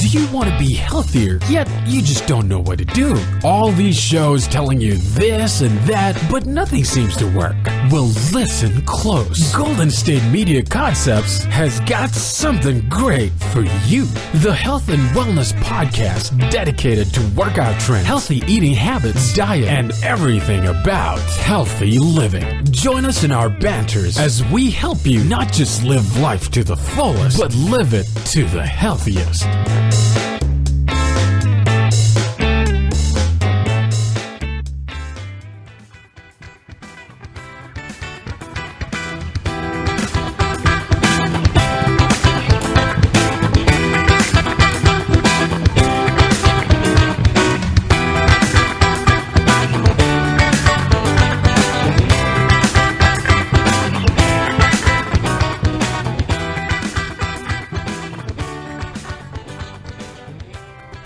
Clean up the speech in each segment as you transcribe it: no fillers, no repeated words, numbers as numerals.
Do you want to be healthier, yet you just don't know what to do? All these shows telling you this and that, but nothing seems to work. Well, listen close. Golden State Media Concepts has got something great for you. The Health and Wellness Podcast dedicated to workout trends, healthy eating habits, diet, and everything about healthy living. Join us in our banters as we help you not just live life to the fullest, but live it to the healthiest.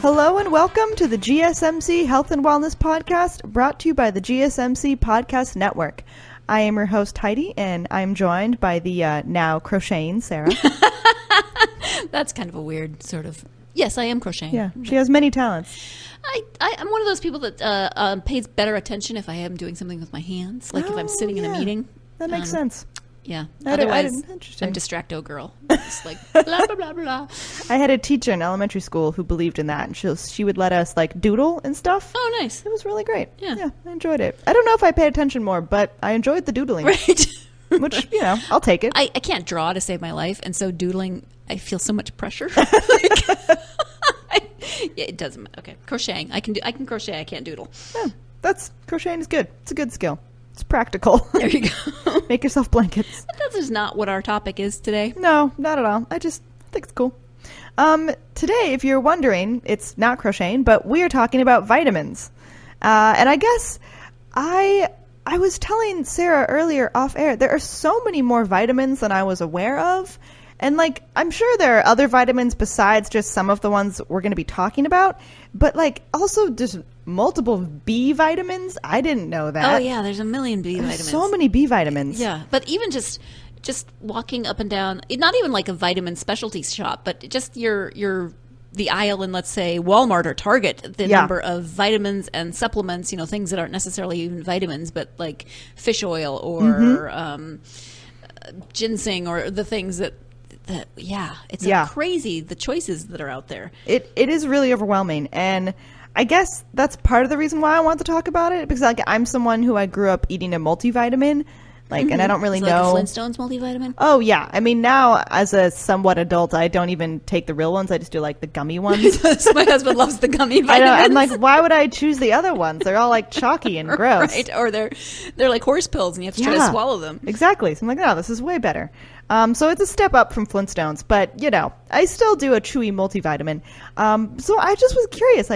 Hello and welcome to the GSMC Health and Wellness Podcast, brought to you by the GSMC Podcast Network. I am your host, Heidi, and I'm joined by the now crocheting Sarah. That's kind of a weird sort of... Yes, I am crocheting. Yeah, she has many talents. I'm one of those people that pays better attention if I am doing something with my hands, like if I'm sitting in a meeting. That makes sense. Yeah. Otherwise, I'm distracto girl. Just like blah, blah, blah, blah. I had a teacher in elementary school who believed in that, and she would let us like doodle and stuff. Oh, nice. It was really great. Yeah, I enjoyed it. I don't know if I paid attention more, but I enjoyed the doodling. Right. Which, I'll take it. I can't draw to save my life, and so doodling, I feel so much pressure. Yeah, it doesn't matter. Okay, crocheting. I can crochet. I can't doodle. Yeah, crocheting is good. It's a good skill. It's practical. There you go. Make yourself blankets. But that is not what our topic is today. No, not at all. I just think it's cool. Today, if you're wondering, it's not crocheting, but we are talking about vitamins. And I guess I was telling Sarah earlier off air, there are so many more vitamins than I was aware of. And I'm sure there are other vitamins besides just some of the ones we're going to be talking about, but also just multiple B vitamins. I didn't know that. Oh yeah, there's a million B vitamins. So many B vitamins. Yeah, but even just walking up and down, not even like a vitamin specialty shop, but just the aisle in, let's say, Walmart or Target, the number of vitamins and supplements, things that aren't necessarily even vitamins, but like fish oil or ginseng or the things that it's crazy, the choices that are out there. It is really overwhelming, and I guess that's part of the reason why I want to talk about it, because I'm someone who I grew up eating a multivitamin, and I don't really know. Like a Flintstones multivitamin? Oh yeah, I mean now as a somewhat adult, I don't even take the real ones. I just do the gummy ones. My husband loves the gummy vitamins. I'm why would I choose the other ones? They're all chalky and gross. Right, or they're like horse pills, and you have to try to swallow them. Exactly. So I'm no, this is way better. So it's a step up from Flintstones, but I still do a chewy multivitamin. So I just was curious,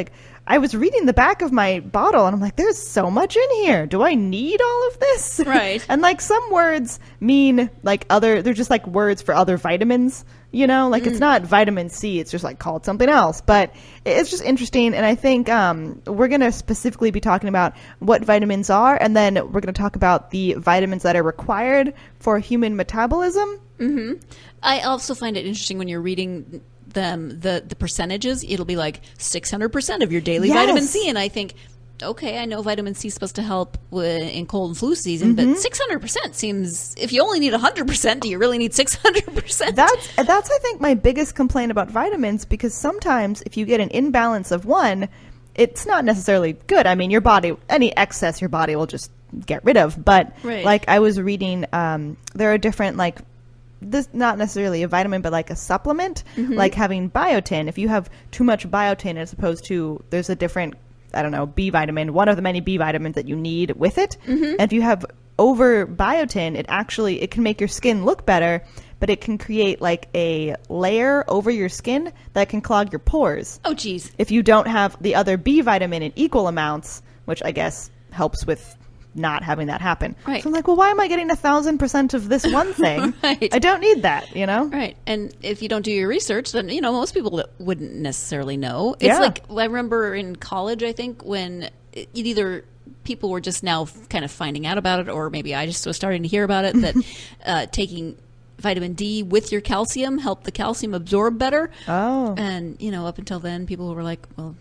I was reading the back of my bottle and I'm like, there's so much in here. Do I need all of this? Right. And some words mean they're just words for other vitamins, it's not vitamin C. It's just called something else, but it's just interesting. And I think, we're going to specifically be talking about what vitamins are. And then we're going to talk about the vitamins that are required for human metabolism. Mm-hmm. I also find it interesting when you're reading them, the percentages. It'll be 600% of your daily vitamin C, and I think, okay, I know vitamin C is supposed to help in cold and flu season, but 600% seems, if you only need 100%, do you really need 600%? That's I think my biggest complaint about vitamins, because sometimes if you get an imbalance of one, it's not necessarily good. I mean, your body, any excess your body will just get rid of, but I was reading, there are different this not necessarily a vitamin, but a supplement, having biotin. If you have too much biotin as opposed to, there's a different, B vitamin, one of the many B vitamins that you need with it. And if you have over biotin, it can make your skin look better, but it can create a layer over your skin that can clog your pores. Oh, geez. If you don't have the other B vitamin in equal amounts, which I guess helps with not having that happen. Right. So I'm well, why am I getting 1,000% of this one thing? Right. I don't need that, Right. And if you don't do your research, then, most people wouldn't necessarily know. It's I remember in college, I think, when either people were just now kind of finding out about it, or maybe I just was starting to hear about it, that taking vitamin D with your calcium helped the calcium absorb better. Oh. And, up until then, people were like, well,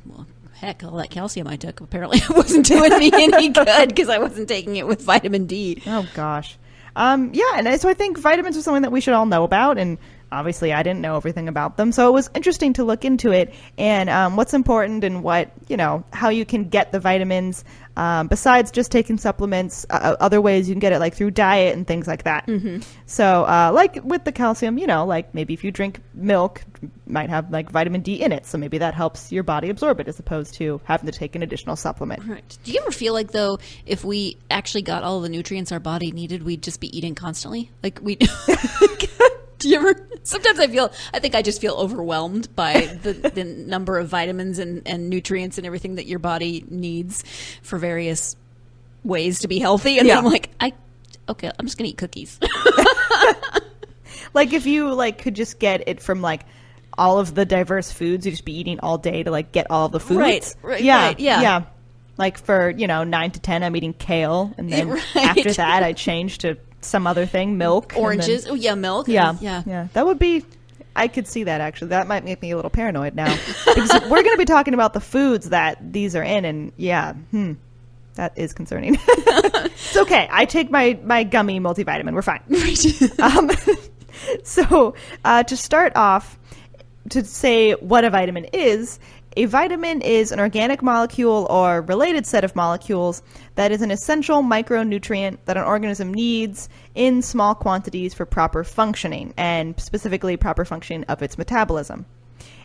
heck, all that calcium I took apparently wasn't doing me any good because I wasn't taking it with vitamin D. Oh, gosh. And so I think vitamins are something that we should all know about, and obviously I didn't know everything about them. So it was interesting to look into it and what's important and what, how you can get the vitamins besides just taking supplements, other ways you can get it, like through diet and things like that. Mm-hmm. So like with the calcium, like maybe if you drink milk, might have like vitamin D in it. So maybe that helps your body absorb it as opposed to having to take an additional supplement. Right. Do you ever feel like, though, if we actually got all the nutrients our body needed, we'd just be eating constantly? Like we... Do you ever? Sometimes I think I just feel overwhelmed by the number of vitamins and nutrients and everything that your body needs for various ways to be healthy. And then I'm like, I'm just going to eat cookies. Like if you could just get it from all of the diverse foods, you'd just be eating all day to get all the foods. Right. Yeah. Like for, 9 to 10, I'm eating kale. And then after that, I change to some other thing, milk. Oranges. Milk. Yeah. That would be, I could see that actually. That might make me a little paranoid now. Because we're going to be talking about the foods that these are in. And that is concerning. It's okay. I take my gummy multivitamin. We're fine. So to start off, to say what a vitamin is, a vitamin is an organic molecule or related set of molecules that is an essential micronutrient that an organism needs in small quantities for proper functioning, and specifically proper functioning of its metabolism.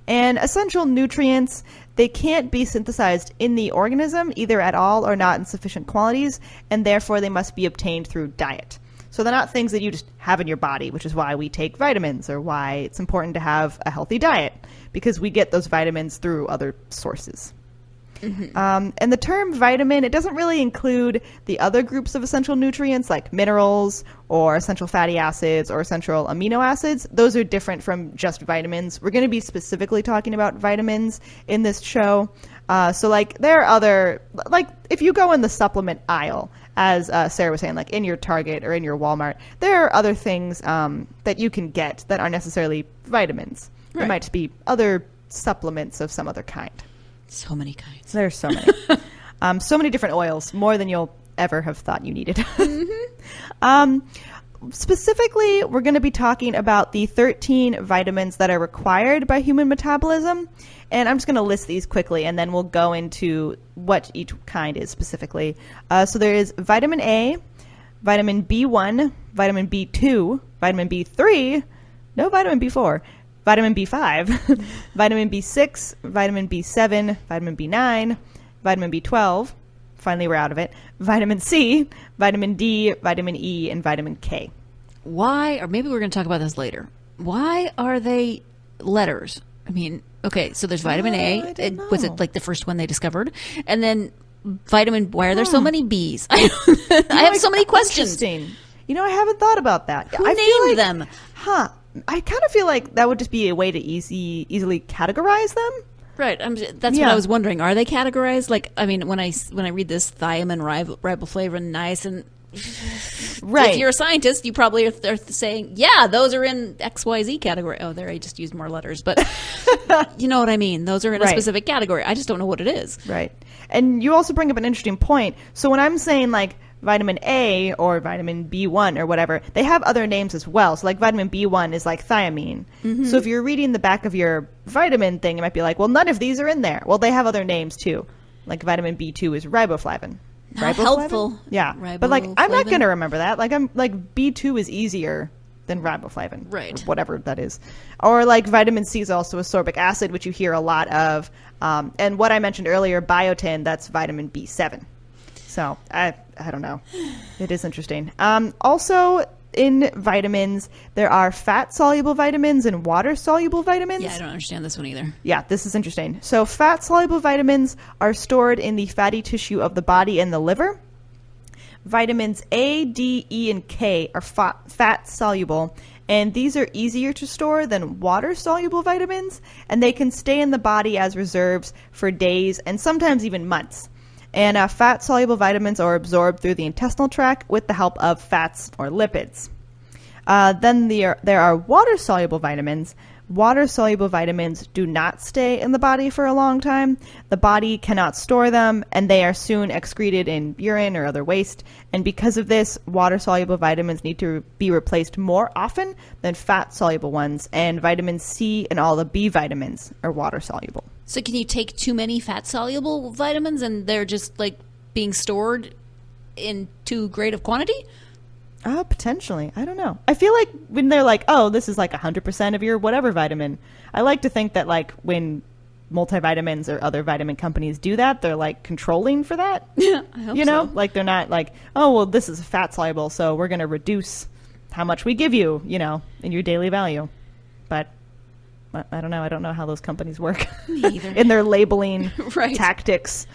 And essential nutrients, they can't be synthesized in the organism either at all or not in sufficient quantities, and therefore they must be obtained through diet. So they're not things that you just have in your body, which is why we take vitamins or why it's important to have a healthy diet, because we get those vitamins through other sources. Mm-hmm. And the term vitamin, it doesn't really include the other groups of essential nutrients like minerals or essential fatty acids or essential amino acids. Those are different from just vitamins. We're going to be specifically talking about vitamins in this show. So there are other, if you go in the supplement aisle, as Sarah was saying, in your Target or in your Walmart, there are other things that you can get that aren't necessarily vitamins. Right. There might just be other supplements of some other kind. So many kinds. There's so many. So many different oils, more than you'll ever have thought you needed. Mm-hmm. Specifically, we're going to be talking about the 13 vitamins that are required by human metabolism. And I'm just going to list these quickly, and then we'll go into what each kind is specifically. So there is vitamin A, vitamin B1, vitamin B2, vitamin B3, no vitamin B4, vitamin B5, vitamin B6, vitamin B7, vitamin B9, vitamin B12, finally we're out of it, vitamin C, vitamin D, vitamin E, and vitamin K. Why, or maybe we're going to talk about this later, why are they letters? I mean, okay, so there's vitamin A. Was it the first one they discovered? And then vitamin, why are there so many Bs? I have so many questions. Interesting. I haven't thought about that. Who named them? I kind of feel like that would just be a way to easily categorize them. Right. That's what I was wondering. Are they categorized? When I read this, thiamine, riboflavin, niacin. Right. If you're a scientist, you probably are saying, yeah, those are in XYZ category. Oh, there I just used more letters, but you know what I mean. Those are in a specific category. I just don't know what it is. Right. And you also bring up an interesting point. So when I'm saying vitamin A or vitamin B1 or whatever, they have other names as well. So vitamin B1 is thiamine. Mm-hmm. So if you're reading the back of your vitamin thing, it might be well, none of these are in there. Well, they have other names too. Vitamin B2 is riboflavin. Not helpful. Yeah. But I'm not going to remember that. B2 is easier than riboflavin. Right. Or whatever that is. Or vitamin C is also ascorbic acid, which you hear a lot of. And what I mentioned earlier, biotin, that's vitamin B7. So I don't know. It is interesting. Also in vitamins, there are fat-soluble vitamins and water-soluble vitamins. Yeah, I don't understand this one either. Yeah, this is interesting. So fat-soluble vitamins are stored in the fatty tissue of the body and the liver. Vitamins A, D, E, and K are fat-soluble, and these are easier to store than water-soluble vitamins, and they can stay in the body as reserves for days and sometimes even months. And fat-soluble vitamins are absorbed through the intestinal tract with the help of fats or lipids. Then there are water-soluble vitamins. Water-soluble vitamins do not stay in the body for a long time. The body cannot store them, and they are soon excreted in urine or other waste. And because of this, water-soluble vitamins need to be replaced more often than fat-soluble ones. And vitamin C and all the B vitamins are water-soluble. So can you take too many fat-soluble vitamins and they're just like being stored in too great of quantity? Potentially. I don't know. I feel like when they're like, oh, this is like 100% of your whatever vitamin, I like to think that like when multivitamins or other vitamin companies do that, they're like controlling for that. Yeah, I hope so. Like they're not like, oh, well, this is fat soluble, so we're going to reduce how much we give you, in your daily value. But I don't know. I don't know how those companies work in their labeling tactics.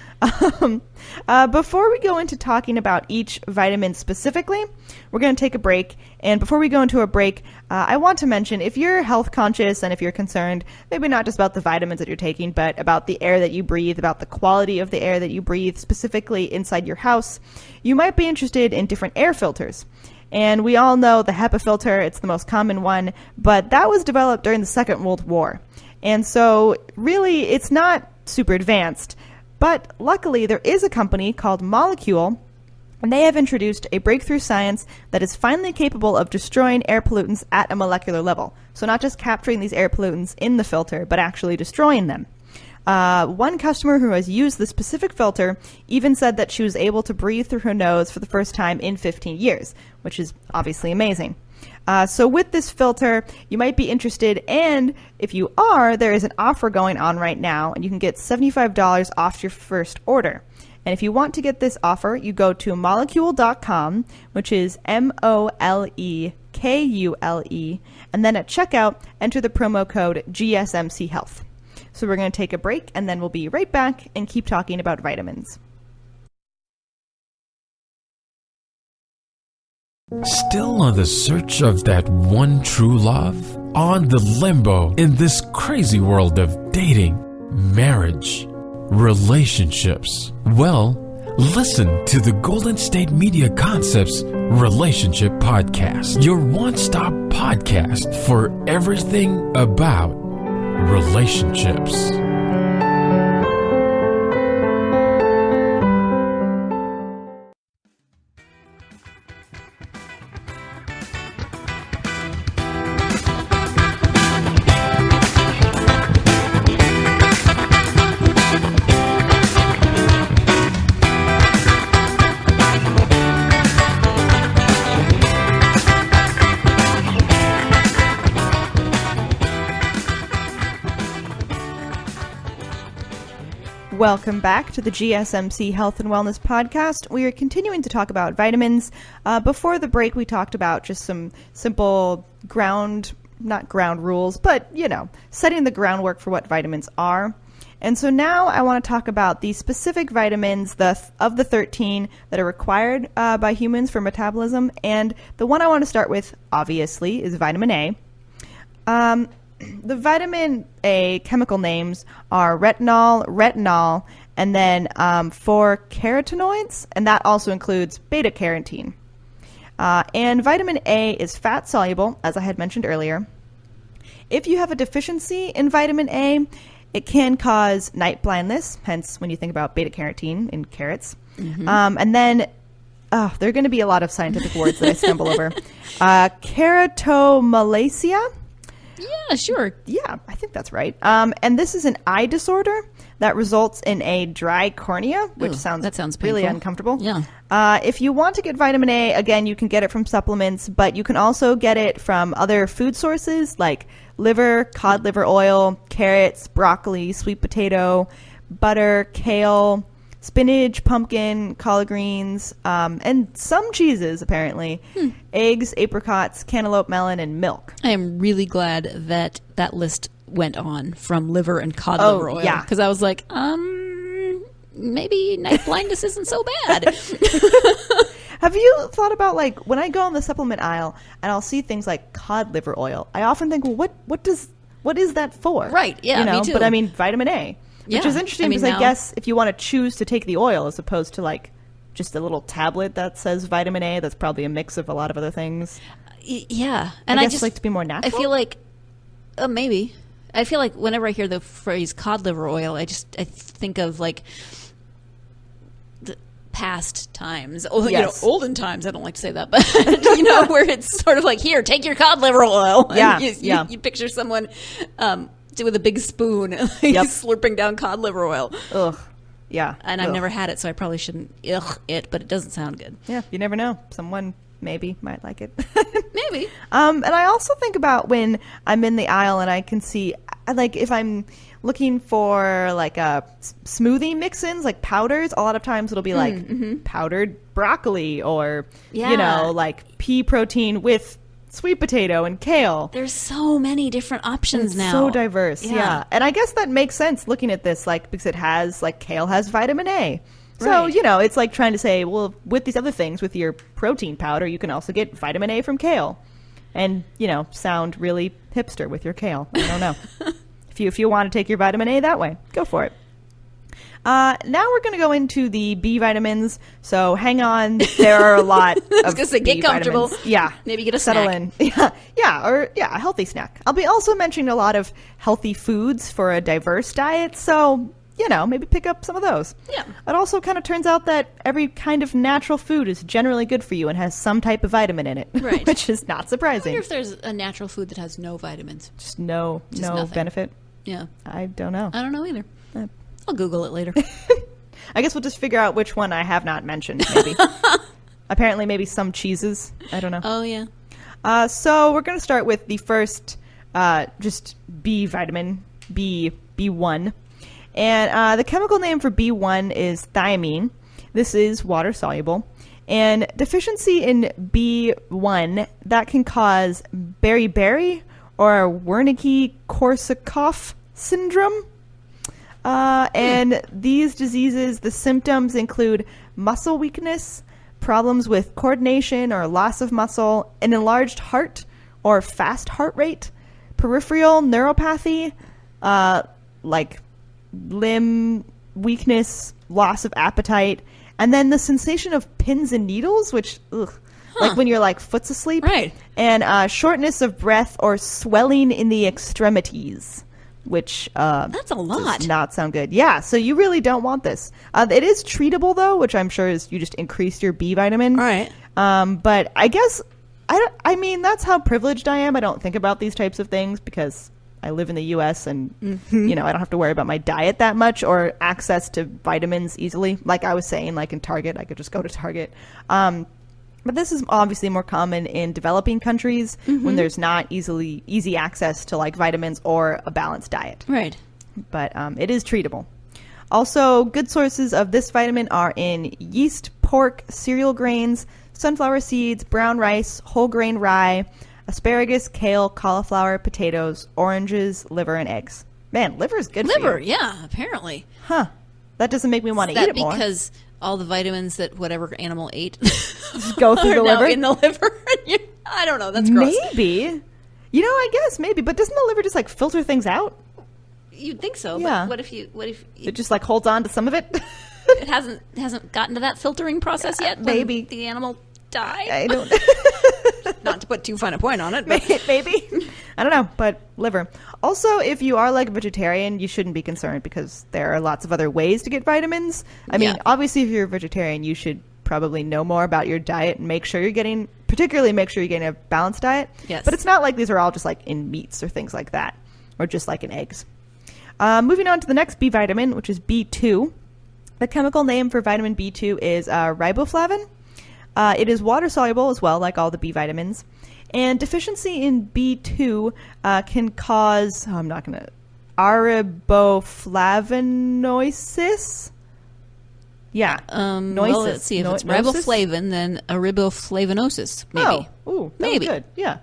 Before we go into talking about each vitamin specifically, we're going to take a break. And before we go into a break, I want to mention, if you're health conscious and if you're concerned, maybe not just about the vitamins that you're taking, but about the air that you breathe, about the quality of the air that you breathe, specifically inside your house, you might be interested in different air filters. And we all know the HEPA filter, it's the most common one, but that was developed during the Second World War. And so really it's not super advanced, but luckily there is a company called Molecule, and they have introduced a breakthrough science that is finally capable of destroying air pollutants at a molecular level. So not just capturing these air pollutants in the filter, but actually destroying them. One customer who has used the specific filter even said that she was able to breathe through her nose for the first time in 15 years, which is obviously amazing. So with this filter, you might be interested, and if you are, there is an offer going on right now, and you can get $75 off your first order. And if you want to get this offer, you go to molecule.com, which is MOLEKULE, and then at checkout, enter the promo code GSMC Health. So we're going to take a break, and then we'll be right back and keep talking about vitamins. Still on the search of that one true love? On the limbo in this crazy world of dating, marriage, relationships? Well, listen to the Golden State Media Concepts Relationship Podcast, your one-stop podcast for everything about relationships. Welcome back to the GSMC Health and Wellness Podcast. We are continuing to talk about vitamins. Before the break, we talked about just some simple not ground rules, but, setting the groundwork for what vitamins are. And so now I want to talk about the specific vitamins of the 13 that are required by humans for metabolism. And the one I want to start with, obviously, is vitamin A. The vitamin A chemical names are retinol, and then 4 carotenoids, and that also includes beta-carotene. And vitamin A is fat-soluble, as I had mentioned earlier. If you have a deficiency in vitamin A, it can cause night blindness, hence when you think about beta-carotene in carrots. Mm-hmm. And then there are going to be a lot of scientific words that I stumble over. Keratomalacia. Yeah, sure. Yeah, I think that's right. And this is an eye disorder that results in a dry cornea, which sounds really painful. Uncomfortable. Yeah. If you want to get vitamin A, again, you can get it from supplements, but you can also get it from other food sources like liver, cod liver oil, carrots, broccoli, sweet potato, butter, kale, spinach, pumpkin, collard greens, and some cheeses, apparently, eggs, apricots, cantaloupe, melon, and milk. I am really glad that that list went on from liver and cod liver oil. Yeah. Because I was like, maybe night blindness isn't so bad. Have you thought about, like, when I go on the supplement aisle and I'll see things like cod liver oil, I often think, well, what is that for? Right, yeah, me too. But I mean, vitamin A. Yeah. Which is interesting because I guess if you want to choose to take the oil as opposed to like just a little tablet that says vitamin A, that's probably a mix of a lot of other things. Yeah. And I just like to be more natural. I feel like, maybe. I feel like whenever I hear the phrase cod liver oil, I think of like the past times. Oh, yes. Olden times. I don't like to say that, but where it's sort of like, here, take your cod liver oil. Yeah. And you picture someone with a big spoon slurping down cod liver oil. Ugh. Yeah. And I've never had it, so I probably shouldn't but it doesn't sound good. Yeah, you never know. Someone maybe might like it. Maybe. And I also think about when I'm in the aisle and I can see, like, if I'm looking for like smoothie mix-ins, like powders, a lot of times it'll be like powdered broccoli or like pea protein with sweet potato and kale. There's so many different options now. So diverse. Yeah. And I guess that makes sense looking at this, like, because it has, like, kale has vitamin A. So, it's like trying to say, well, with these other things, with your protein powder, you can also get vitamin A from kale. And, sound really hipster with your kale. I don't know. If you want to take your vitamin A that way, go for it. Now we're going to go into the B vitamins. So hang on. There are a lot of say, get comfortable. Vitamins. Yeah. Maybe get a Settle snack. in. A healthy snack. I'll be also mentioning a lot of healthy foods for a diverse diet. So, maybe pick up some of those. Yeah. It also kind of turns out that every kind of natural food is generally good for you and has some type of vitamin in it. Right. Which is not surprising. I wonder if there's a natural food that has no vitamins. Just no nothing. benefit. Yeah. I don't know. I don't know either. I'll Google it later. I guess we'll just figure out which one I have not mentioned, maybe. Apparently, maybe some cheeses. I don't know. Oh, yeah. So we're going to start with the first just B vitamin, B1. And the chemical name for B1 is thiamine. This is water-soluble. And deficiency in B1, that can cause beriberi or Wernicke-Korsakoff syndrome. And these diseases, the symptoms include muscle weakness, problems with coordination or loss of muscle, an enlarged heart or fast heart rate, peripheral neuropathy, like limb weakness, loss of appetite, and then the sensation of pins and needles, which, like when you're like foot's asleep. Right. And shortness of breath or swelling in the extremities. Which that's a lot. Does not sound good. Yeah, so you really don't want this. It is treatable though, which I'm sure is you just increase your B vitamin. All right. But I guess I mean that's how privileged I am. I don't think about these types of things because I live in the U.S. and I don't have to worry about my diet that much or access to vitamins easily. Like I was saying, like in Target, I could just go to Target. But this is obviously more common in developing countries when there's not easy access to like vitamins or a balanced diet. Right. But it is treatable. Also, good sources of this vitamin are in yeast, pork, cereal grains, sunflower seeds, brown rice, whole grain rye, asparagus, kale, cauliflower, potatoes, oranges, liver, and eggs. Man, liver is good for you. Liver, yeah, apparently. Huh. That doesn't make me want to eat it more. Because all the vitamins that whatever animal ate just go through the now liver? In the liver. I don't know. That's gross. Maybe. I guess maybe. But doesn't the liver just like filter things out? You'd think so. Yeah. But what if it just like holds on to some of it? It hasn't gotten to that filtering process yet? Maybe. The animal died? I don't Not to put too fine a point on it. But. Maybe. I don't know, but liver. Also, if you are like a vegetarian, you shouldn't be concerned because there are lots of other ways to get vitamins. I mean, obviously, if you're a vegetarian, you should probably know more about your diet and make sure you're getting a balanced diet. Yes. But it's not like these are all just like in meats or things like that, or just like in eggs. Moving on to the next B vitamin, which is B2. The chemical name for vitamin B2 is riboflavin. It is water-soluble as well, like all the B vitamins. And deficiency in B2 can cause, ariboflavinosis? Yeah. Well, let's see. If it's riboflavin, then ariboflavinosis, maybe. Oh, ooh, that maybe. was good. Yeah.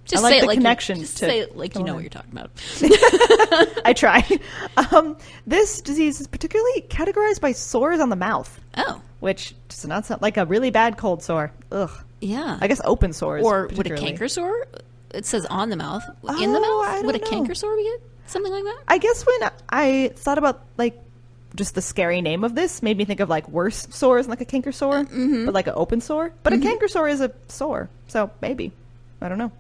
Just I like say the it like connection. Just say it like you know what you're talking about. I try. This disease is particularly categorized by sores on the mouth. Oh. Which does not sound like a really bad cold sore. Ugh. Yeah. I guess open sores. Or would a canker sore? It says on the mouth. In the mouth? Would a canker sore be it? Something like that? I guess when I thought about like just the scary name of this made me think of like worse sores, like a canker sore, but like an open sore. But a canker sore is a sore, so maybe. I don't know.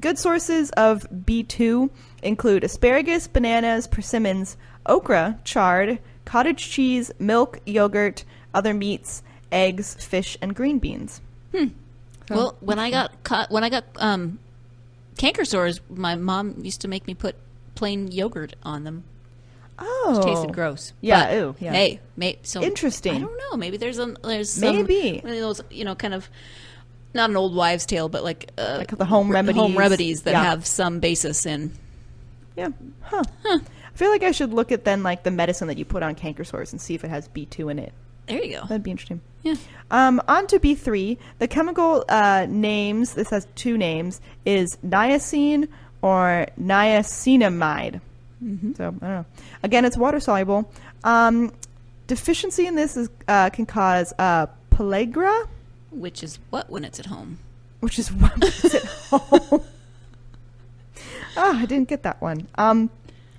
Good sources of B2 include asparagus, bananas, persimmons, okra, chard, cottage cheese, milk, yogurt, other meats, eggs, fish, and green beans. Well, when I got canker sores, my mom used to make me put plain yogurt on them. Oh, Which tasted gross. Yeah. But, ew. Yeah. Hey, interesting. I don't know. Maybe there's some Maybe. one of those, kind of not an old wives' tale, but like the home remedies. That have some basis in. Yeah. Huh. I feel like I should look at then like the medicine that you put on canker sores and see if it has B2 in it. There you go. That'd be interesting. Yeah. On to B3. The chemical names, this has two names, is niacin or niacinamide. So, I don't know. Again, it's water-soluble. Deficiency in this can cause pellagra. Which is what when it's at home? Which is what when it's at home. I didn't get that one.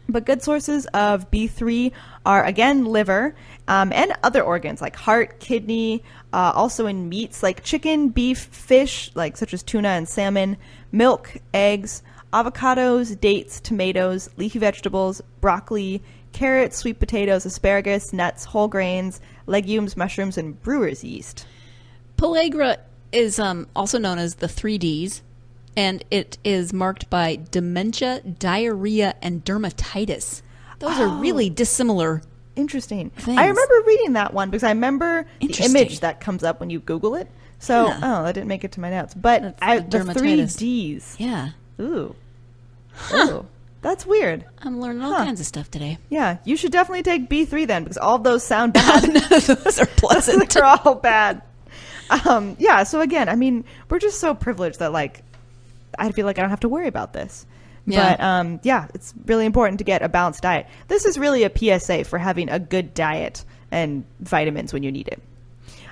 But good sources of B3 are, again, liver and other organs like heart, kidney, also in meats like chicken, beef, fish, like such as tuna and salmon, milk, eggs, avocados, dates, tomatoes, leafy vegetables, broccoli, carrots, sweet potatoes, asparagus, nuts, whole grains, legumes, mushrooms, and brewer's yeast. Pellagra is also known as the 3Ds. And it is marked by dementia, diarrhea, and dermatitis. Those are really dissimilar. Interesting. Things. I remember reading that one because I remember the image that comes up when you Google it. So, that didn't make it to my notes. But the 3Ds. Yeah. Ooh. Ooh. That's weird. I'm learning all kinds of stuff today. Yeah. You should definitely take B3 then because all of those sound bad. None of those are pleasant. They're all bad. Yeah. So, again, I mean, we're just so privileged that, like, I feel like I don't have to worry about this. Yeah. But, it's really important to get a balanced diet. This is really a PSA for having a good diet and vitamins when you need it.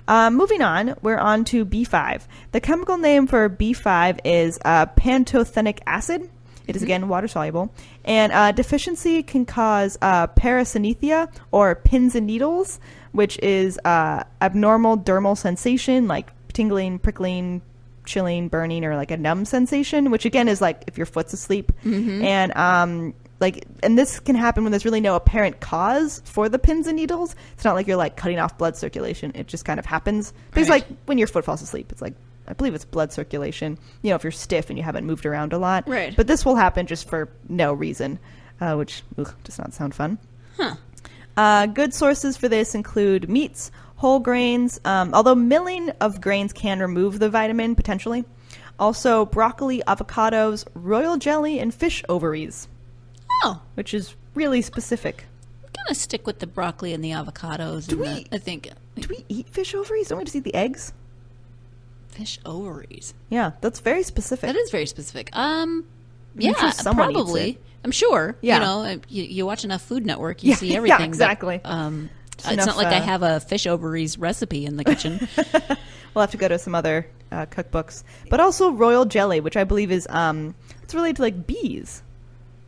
Moving on, we're on to B5. The chemical name for B5 is pantothenic acid. It is, again, water-soluble. And deficiency can cause parasynesthesia or pins and needles, which is abnormal dermal sensation like tingling, prickling, chilling, burning, or like a numb sensation, which again is like if your foot's asleep. And and this can happen when there's really no apparent cause for the pins and needles. It's not like you're like cutting off blood circulation. It just kind of happens. Because like when your foot falls asleep, it's like, I believe it's blood circulation, if you're stiff and you haven't moved around a lot. Right. But this will happen just for no reason, which does not sound fun. Good sources for this include meats, whole grains, although milling of grains can remove the vitamin potentially. Also, broccoli, avocados, royal jelly, and fish ovaries. Oh. Which is really specific. I'm going to stick with the broccoli and the avocados. I think. Do we eat fish ovaries? Don't we just eat the eggs? Fish ovaries. Yeah, that's very specific. That is very specific. Yeah, sure someone probably. Eats it. I'm sure. Yeah. You watch enough Food Network, you see everything. Yeah, exactly. But, it's not like I have a fish ovaries recipe in the kitchen. We'll have to go to some other cookbooks. But also royal jelly, which I believe is it's related to like bees.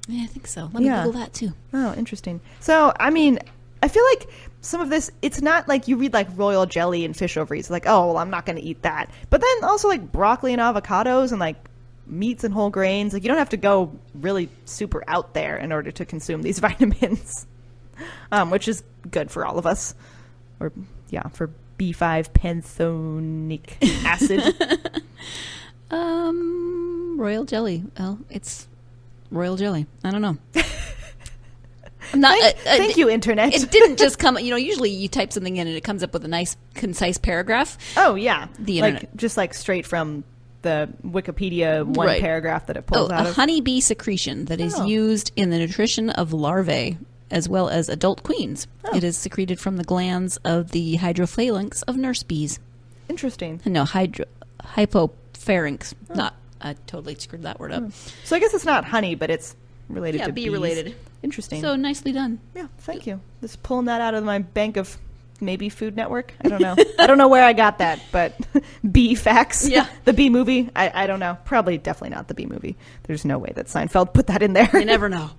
Yeah, I think so. Let me Google that too. Oh, interesting. So, I mean, I feel like some of this, it's not like you read like royal jelly and fish ovaries, like, oh, well, I'm not going to eat that. But then also like broccoli and avocados and like meats and whole grains, like you don't have to go really super out there in order to consume these vitamins, which is good for all of us. Or, for B5 pantothenic acid. Royal jelly. Well, it's royal jelly. I don't know. I'm not, thank you, Internet. It didn't just come, usually you type something in and it comes up with a nice, concise paragraph. Oh, yeah. The Internet. Like, just like straight from the Wikipedia one paragraph that it pulls out of. A honeybee secretion that is used in the nutrition of larvae as well as adult queens. It is secreted from the glands of the hydrophalanx of nurse bees. Interesting. No, hypopharynx. I totally screwed that word up. So I guess it's not honey, but it's related to bee bees. related. Interesting. So nicely done. Yeah, thank you. Just pulling that out of my bank of maybe Food Network. I don't know. I don't know where I got that, but Bee facts. Yeah. The Bee movie. I don't know. Probably definitely not the Bee movie. There's no way that Seinfeld put that in there. You never know.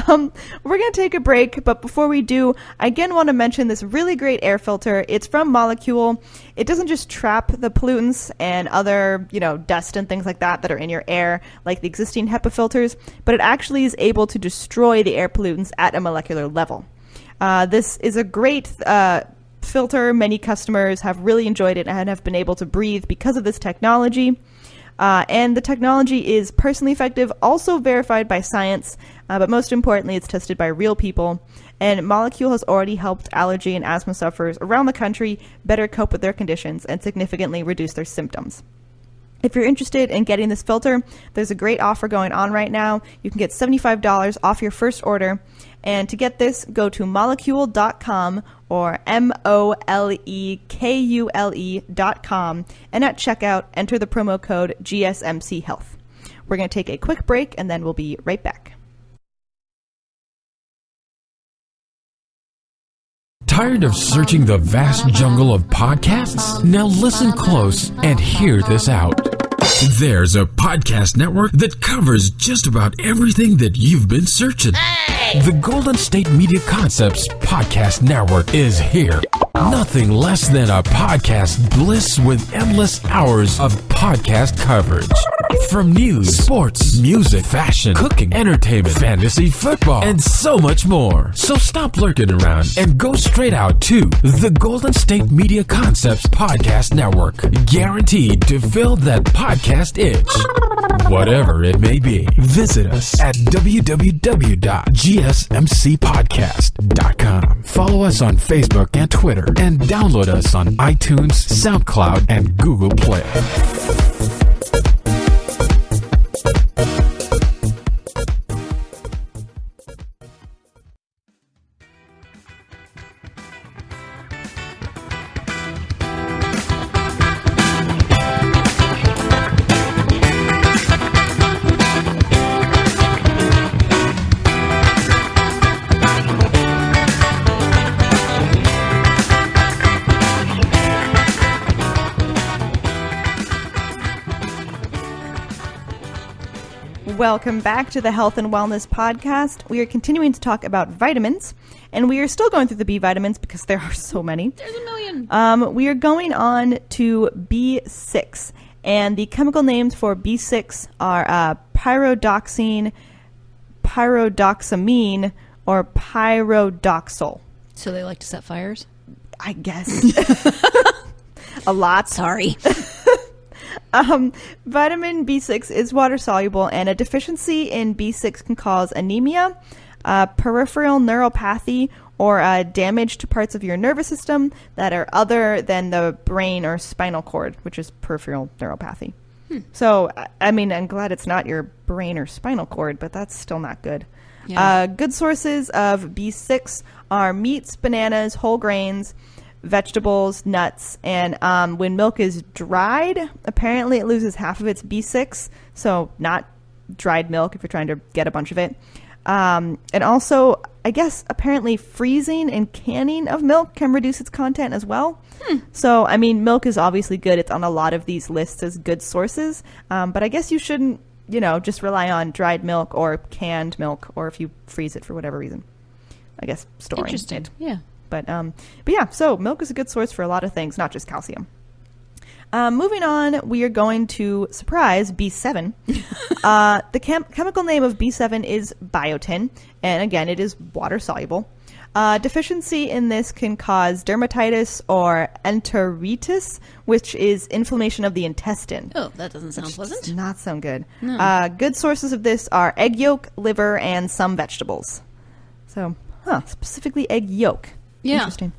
We're going to take a break, but before we do, I again want to mention this really great air filter. It's from Molecule. It doesn't just trap the pollutants and other, dust and things like that are in your air, like the existing HEPA filters, but it actually is able to destroy the air pollutants at a molecular level. This is a great filter. Many customers have really enjoyed it and have been able to breathe because of this technology. And the technology is personally effective, also verified by science, but most importantly, it's tested by real people. And Molecule has already helped allergy and asthma sufferers around the country better cope with their conditions and significantly reduce their symptoms. If you're interested in getting this filter, there's a great offer going on right now. You can get $75 off your first order. And to get this, go to molecule.com or molequle.com, and at checkout, enter the promo code GSMC Health. We're going to take a quick break, and then we'll be right back. Tired of searching the vast jungle of podcasts? Now listen close and hear this out. There's a podcast network that covers just about everything that you've been searching. Hey! The Golden State Media Concepts Podcast Network is here. Nothing less than a podcast bliss with endless hours of podcast coverage. From news, sports, music, fashion, cooking, entertainment, fantasy, football, and so much more. So stop lurking around and go straight out to the Golden State Media Concepts Podcast Network. Guaranteed to fill that podcast itch. Whatever it may be. Visit us at www.gsmcpodcast.com. Follow us on Facebook and Twitter, and download us on iTunes, SoundCloud, and Google Play. Welcome back to the Health and Wellness Podcast. We are continuing to talk about vitamins, and we are still going through the B vitamins because there are so many. There's a million. We are going on to B6, and the chemical names for B6 are pyridoxine, pyridoxamine, or pyridoxal. So they like to set fires? I guess. A lot. Sorry. Vitamin B6 is water soluble, and a deficiency in B6 can cause anemia, peripheral neuropathy, or damage to parts of your nervous system that are other than the brain or spinal cord, which is peripheral neuropathy. So, I mean, I'm glad it's not your brain or spinal cord, but that's still not good. Yeah. Good sources of B6 are meats, bananas, whole grains, vegetables, nuts, and when milk is dried, apparently it loses half of its B6, so not dried milk if you're trying to get a bunch of it. And also, I guess, apparently freezing and canning of milk can reduce its content as well. So, I mean, milk is obviously good. It's on a lot of these lists as good sources, but I guess you shouldn't, just rely on dried milk or canned milk, or if you freeze it for whatever reason. I guess storing Interesting. it. Yeah. But yeah, so milk is a good source for a lot of things, not just calcium. Moving on, we are going to, surprise, B7. The chemical name of B7 is biotin, and again, it is water soluble. Deficiency in this can cause dermatitis or enteritis, which is inflammation of the intestine. Oh, that doesn't sound pleasant. Does not sound good. No. Good sources of this are egg yolk, liver, and some vegetables. So, specifically egg yolk. Yeah. Interesting.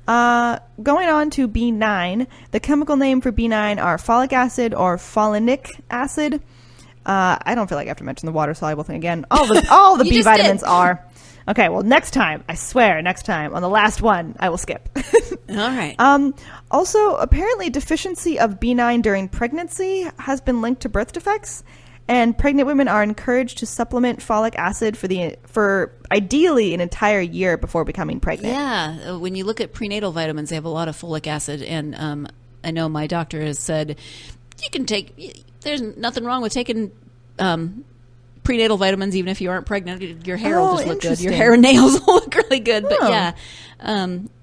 Going on to B9, the chemical name for B9 are folic acid or folinic acid. I don't feel like I have to mention the water soluble thing again. All the B vitamins are. Okay, well, next time, I swear, on the last one, I will skip. All right. Also, apparently deficiency of B9 during pregnancy has been linked to birth defects. And pregnant women are encouraged to supplement folic acid for ideally an entire year before becoming pregnant. Yeah, when you look at prenatal vitamins, they have a lot of folic acid, and I know my doctor has said you can take. There's nothing wrong with taking prenatal vitamins, even if you aren't pregnant. Your hair will just look good. Your hair and nails will look really good. But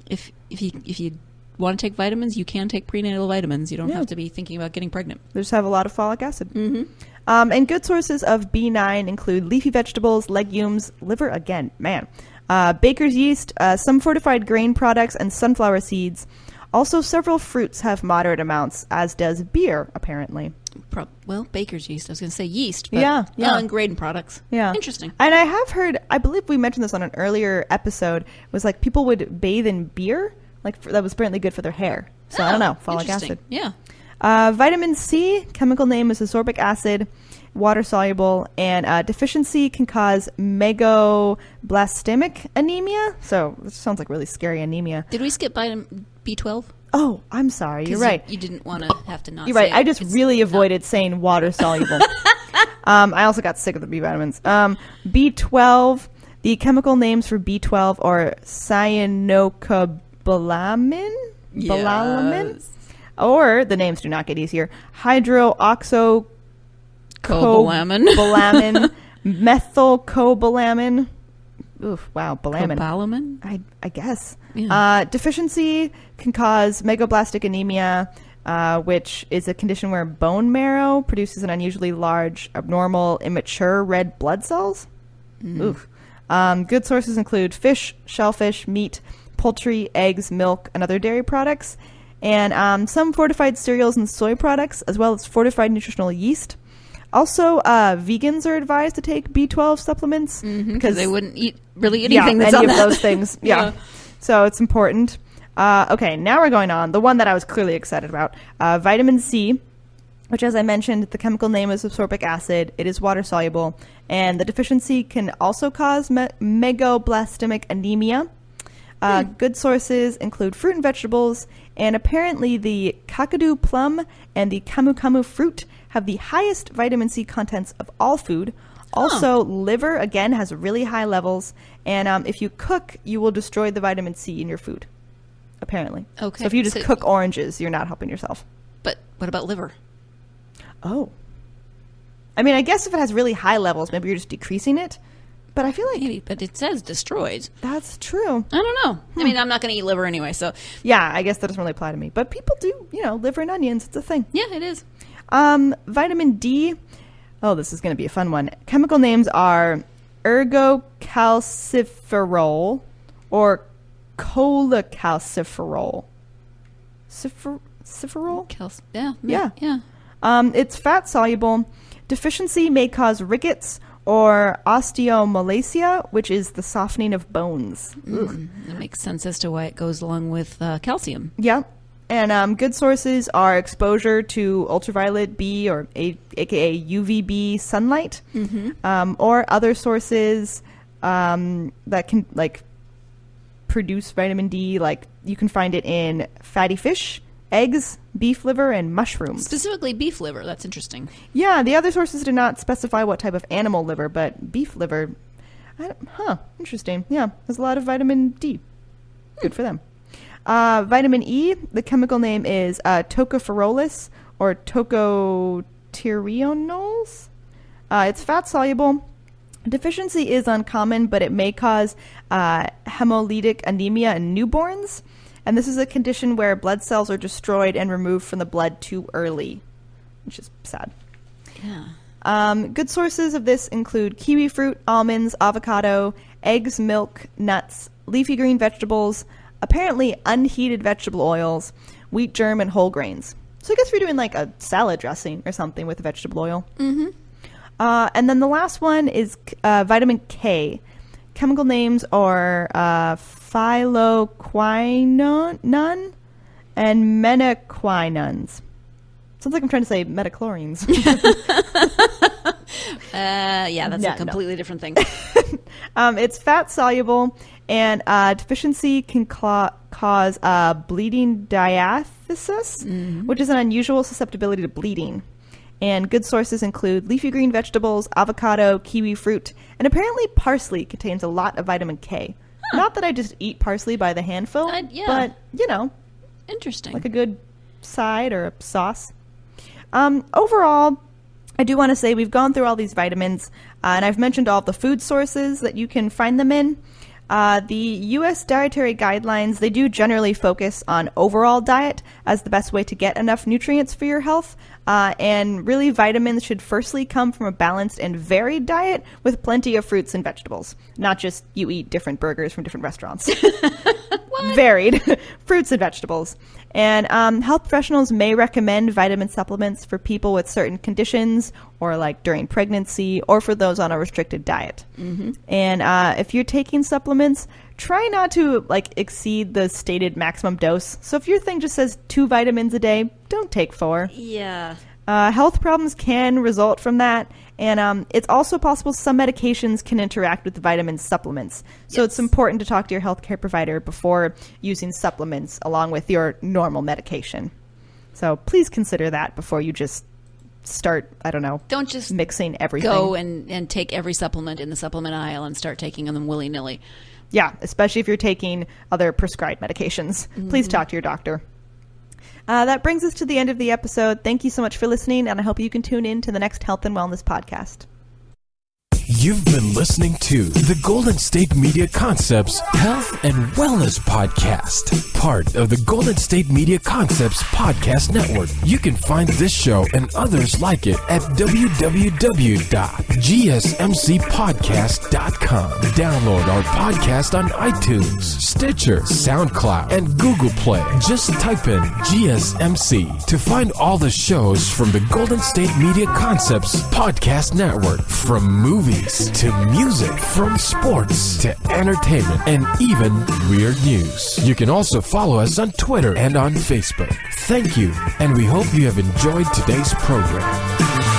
if you want to take vitamins, you can take prenatal vitamins. You don't have to be thinking about getting pregnant. They just have a lot of folic acid. Mm-hmm. And good sources of B9 include leafy vegetables, legumes, liver again, man, baker's yeast, some fortified grain products, and sunflower seeds. Also, several fruits have moderate amounts, as does beer, apparently. Well, baker's yeast. I was going to say yeast. But, yeah. and grain products. Yeah. Interesting. And I have heard, I believe we mentioned this on an earlier episode, was like people would bathe in beer. Like that was apparently good for their hair. So I don't know, folic acid. Yeah. Vitamin C, chemical name is ascorbic acid, water soluble, and deficiency can cause megaloblastic anemia. So this sounds like really scary anemia. Did we skip vitamin B12? Oh, I'm sorry. You're right. You didn't want to have to not. You're right. I just really avoided saying water soluble. I also got sick of the B vitamins. B12. The chemical names for B12 are cyanocobalamin, or the names do not get easier. Hydroxycobalamin, methylcobalamin. Oof! Wow, balamin. Cobalamin? I guess. Yeah. Deficiency can cause megaloblastic anemia, which is a condition where bone marrow produces an unusually large, abnormal, immature red blood cells. Oof. Good sources include fish, shellfish, meat, poultry, eggs, milk, and other dairy products, and some fortified cereals and soy products, as well as fortified nutritional yeast. Also, vegans are advised to take B12 supplements because they wouldn't eat anything that's any on of that. those things. Yeah. So it's important. Okay, now we're going on. The one that I was clearly excited about, vitamin C, which, as I mentioned, the chemical name is ascorbic acid. It is water soluble, and the deficiency can also cause megaloblastic anemia. Good sources include fruit and vegetables, and apparently the kakadu plum and the camu camu fruit have the highest vitamin C contents of all food. Also, liver, again, has really high levels, and if you cook, you will destroy the vitamin C in your food, apparently. Okay. So if you just cook oranges, you're not helping yourself. But what about liver? Oh. I mean, I guess if it has really high levels, maybe you're just decreasing it. But I feel like... Maybe, but it says destroyed. That's true. I don't know. I mean, I'm not going to eat liver anyway, so... Yeah, I guess that doesn't really apply to me. But people do, liver and onions. It's a thing. Yeah, it is. Vitamin D. Oh, this is going to be a fun one. Chemical names are ergocalciferol or cholecalciferol. Ciferol? Yeah. It's fat soluble. Deficiency may cause rickets or osteomalacia, which is the softening of bones. That makes sense as to why it goes along with calcium. Yeah. And good sources are exposure to ultraviolet B or aka UVB sunlight, or other sources that can produce vitamin D. Like you can find it in fatty fish, eggs, beef liver, and mushrooms. Specifically beef liver. That's interesting. Yeah, the other sources do not specify what type of animal liver, but beef liver, interesting. Yeah, there's a lot of vitamin D. Good for them. Vitamin E, the chemical name is tocopherolis or tocotrienols. It's fat soluble. Deficiency is uncommon, but it may cause hemolytic anemia in newborns. And this is a condition where blood cells are destroyed and removed from the blood too early, which is sad. Yeah. Good sources of this include kiwi fruit, almonds, avocado, eggs, milk, nuts, leafy green vegetables, apparently unheated vegetable oils, wheat germ, and whole grains. So I guess we're doing like a salad dressing or something with vegetable oil. And then the last one is vitamin K. Chemical names are phylloquinone and menaquinons. Sounds like I'm trying to say metachlorines. Yeah, that's a completely different thing. It's fat soluble, and deficiency can cause bleeding diathesis, which is an unusual susceptibility to bleeding. And good sources include leafy green vegetables, avocado, kiwi fruit, and apparently parsley contains a lot of vitamin K. Not that I just eat parsley by the handful, but, interesting. Like a good side or a sauce. Overall, I do want to say we've gone through all these vitamins, and I've mentioned all the food sources that you can find them in. The U.S. dietary guidelines, they do generally focus on overall diet as the best way to get enough nutrients for your health. And really, vitamins should firstly come from a balanced and varied diet with plenty of fruits and vegetables. Not just you eat different burgers from different restaurants. Varied fruits and vegetables. And health professionals may recommend vitamin supplements for people with certain conditions or like during pregnancy or for those on a restricted diet. Mm-hmm. And if you're taking supplements, try not to like exceed the stated maximum dose. So if your thing just says 2 vitamins a day, don't take 4. Yeah. Health problems can result from that. And it's also possible some medications can interact with the vitamin supplements. So It's important to talk to your healthcare provider before using supplements along with your normal medication. So please consider that before you just start, don't just mixing everything. Go and take every supplement in the supplement aisle and start taking them willy-nilly. Yeah, especially if you're taking other prescribed medications. Mm-hmm. Please talk to your doctor. That brings us to the end of the episode. Thank you so much for listening, and I hope you can tune in to the next Health and Wellness podcast. You've been listening to the Golden State Media Concepts Health and Wellness Podcast, part of the Golden State Media Concepts Podcast Network. You can find this show and others like it at www.gsmcpodcast.com. Download our podcast on iTunes, Stitcher, SoundCloud, and Google Play. Just type in GSMC to find all the shows from the Golden State Media Concepts Podcast Network, from movies to music, from sports to entertainment, and even weird news. You can also follow us on Twitter and on Facebook. Thank you, and we hope you have enjoyed today's program.